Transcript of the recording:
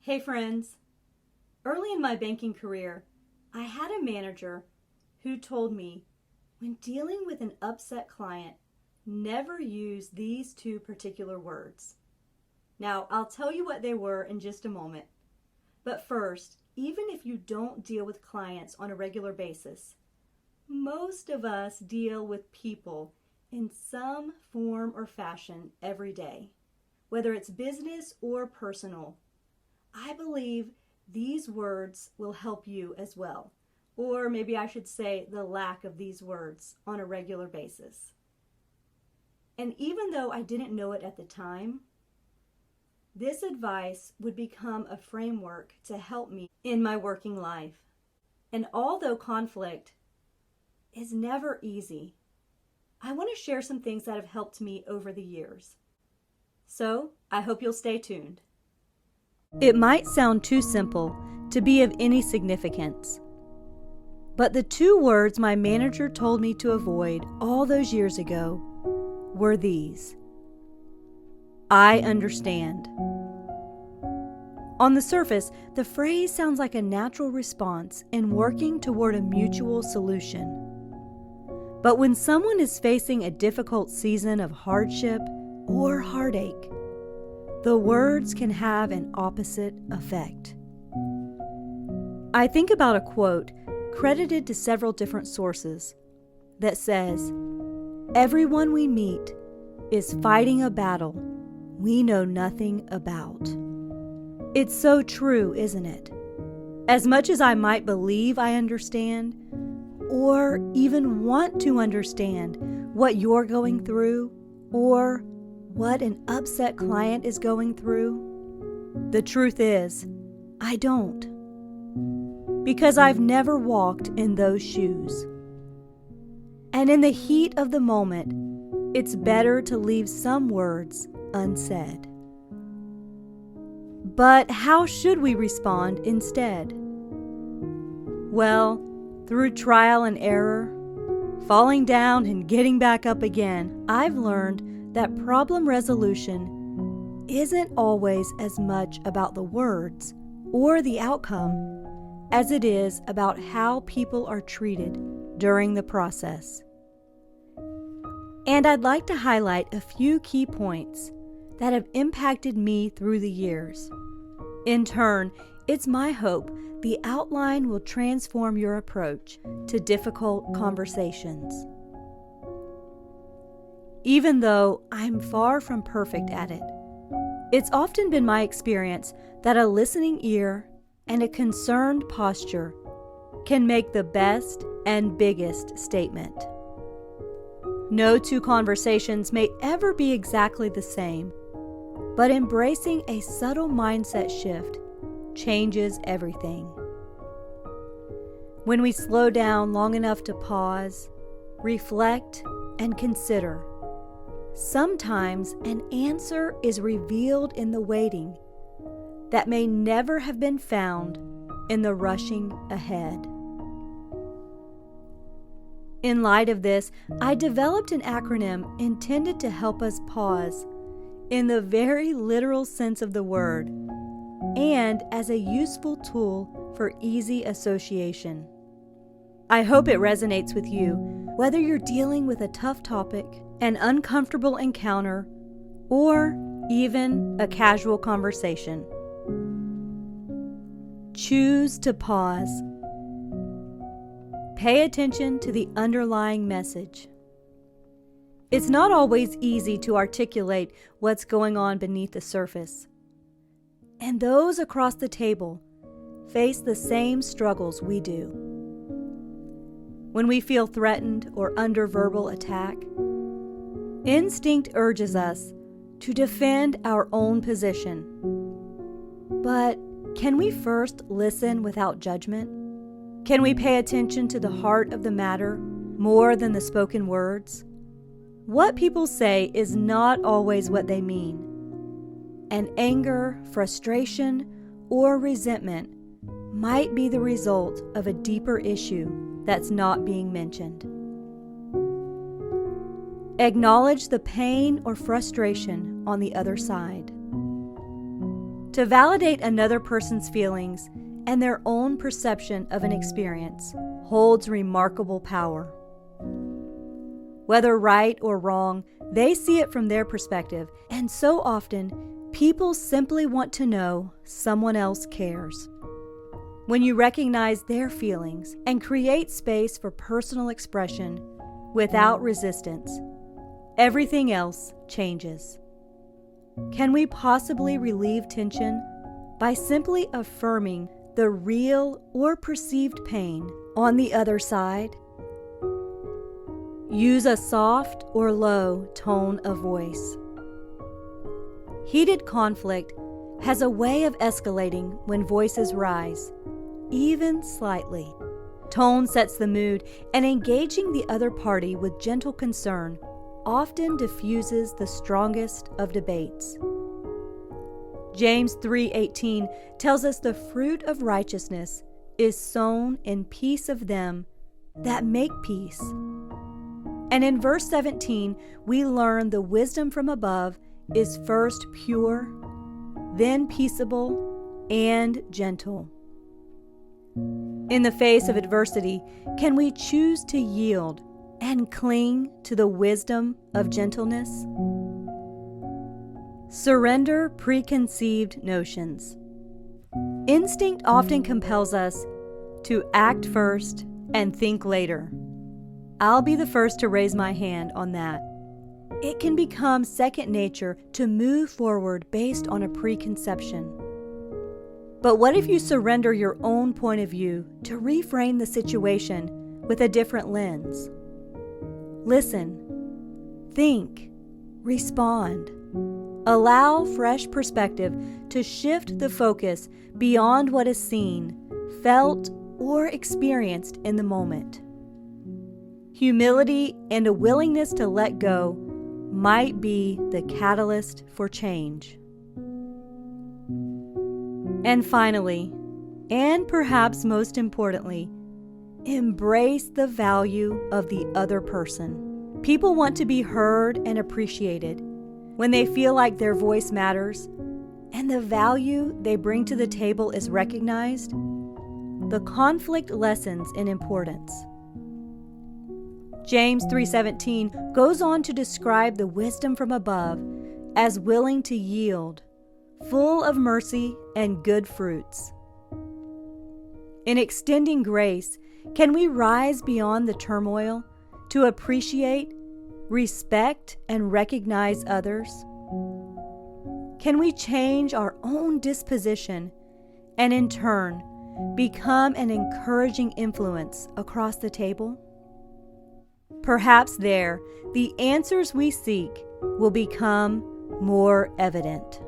Hey friends, early in my banking career, I had a manager who told me when dealing with an upset client, never use these two particular words. Now, I'll tell you what they were in just a moment. But first, even if you don't deal with clients on a regular basis, most of us deal with people in some form or fashion every day, whether it's business or personal. I believe these words will help you as well. Or maybe I should say the lack of these words on a regular basis. And even though I didn't know it at the time, this advice would become a framework to help me in my working life. And although conflict is never easy, I want to share some things that have helped me over the years. So I hope you'll stay tuned. It might sound too simple to be of any significance, but the two words my manager told me to avoid all those years ago were these: I understand. On the surface, the phrase sounds like a natural response in working toward a mutual solution. But when someone is facing a difficult season of hardship or heartache, the words can have an opposite effect. I think about a quote credited to several different sources that says, "Everyone we meet is fighting a battle we know nothing about." It's so true, isn't it? As much as I might believe I understand, or even want to understand what you're going through, or what an upset client is going through, the truth is, I don't. Because I've never walked in those shoes. And in the heat of the moment, it's better to leave some words unsaid. But how should we respond instead? Well, through trial and error, falling down and getting back up again, I've learned that problem resolution isn't always as much about the words or the outcome as it is about how people are treated during the process. And I'd like to highlight a few key points that have impacted me through the years. In turn, it's my hope the outline will transform your approach to difficult conversations. Even though I'm far from perfect at it, it's often been my experience that a listening ear and a concerned posture can make the best and biggest statement. No two conversations may ever be exactly the same, but embracing a subtle mindset shift changes everything. When we slow down long enough to pause, reflect, and consider, sometimes an answer is revealed in the waiting that may never have been found in the rushing ahead. In light of this, I developed an acronym intended to help us pause in the very literal sense of the word and as a useful tool for easy association. I hope it resonates with you, whether you're dealing with a tough topic, an uncomfortable encounter, or even a casual conversation. Choose to pause. Pay attention to the underlying message. It's not always easy to articulate what's going on beneath the surface. And those across the table face the same struggles we do. When we feel threatened or under verbal attack, instinct urges us to defend our own position. But can we first listen without judgment? Can we pay attention to the heart of the matter more than the spoken words? What people say is not always what they mean, and anger, frustration, or resentment might be the result of a deeper issue that's not being mentioned. Acknowledge the pain or frustration on the other side. To validate another person's feelings and their own perception of an experience holds remarkable power. Whether right or wrong, they see it from their perspective, and so often, people simply want to know someone else cares. When you recognize their feelings and create space for personal expression without resistance, everything else changes. Can we possibly relieve tension by simply affirming the real or perceived pain on the other side? Use a soft or low tone of voice. Heated conflict has a way of escalating when voices rise, even slightly. Tone sets the mood, and engaging the other party with gentle concern often diffuses the strongest of debates. James 3:18 tells us the fruit of righteousness is sown in peace of them that make peace. And in verse 17, we learn the wisdom from above is first pure, then peaceable, and gentle. In the face of adversity, can we choose to yield and cling to the wisdom of gentleness? Surrender preconceived notions. Instinct often compels us to act first and think later. I'll be the first to raise my hand on that. It can become second nature to move forward based on a preconception. But what if you surrender your own point of view to reframe the situation with a different lens? Listen, think, respond. Allow fresh perspective to shift the focus beyond what is seen, felt, or experienced in the moment. Humility and a willingness to let go might be the catalyst for change. And finally, and perhaps most importantly, embrace the value of the other person. People want to be heard and appreciated when they feel like their voice matters and the value they bring to the table is recognized. The conflict lessens in importance. James 3:17 goes on to describe the wisdom from above as willing to yield, full of mercy and good fruits. In extending grace, can we rise beyond the turmoil to appreciate, respect, and recognize others? Can we change our own disposition and in turn become an encouraging influence across the table? Perhaps there, the answers we seek will become more evident.